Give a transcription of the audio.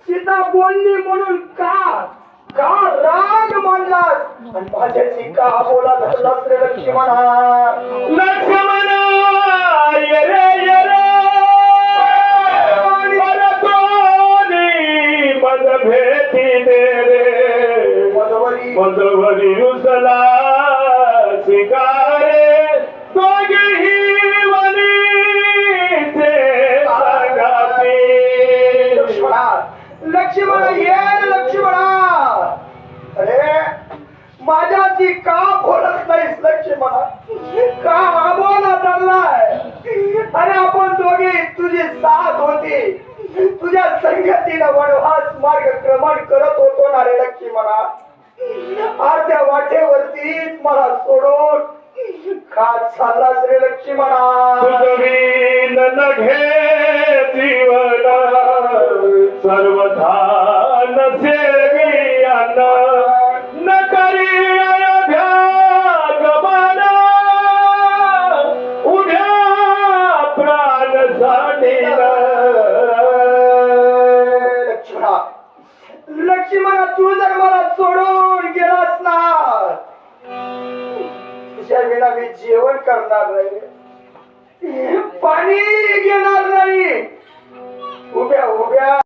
सीता बोलली म्हणून का राग मानलास आणि माझ्याची का बोला धरलास रे लक्ष्मणा? लक्ष्मणा ये रे मद भेटी दे रे मदवरी रुसला स्वीकारे दोघेही वनीचे संगाती. लक्ष्मणा ये लक्ष्मणा, अरे माझ्याची का बोलत नाहीस लक्ष्मणा? का आबोला धरलाय? अरे आपण दोघे तुझी साथ होती, तुझ्या संगतीनं वनवास मार्ग क्रमण करत होतो ना रे लक्ष्मणा. अर्ध्या वाटेवरतीच मला सोडून खात चाललास रे लक्ष्मणा. तुझवीन नघे जीवन सर्वथा नसे ज्ञान न करी अयोध्या गमन उद्या प्राण साठील. लक्ष्मणा तू जर मला सोडून गेलास ना, तुझ्या विना मी जेवण करणार नाही, पाणी घेणार नाही. उभ्या उभ्या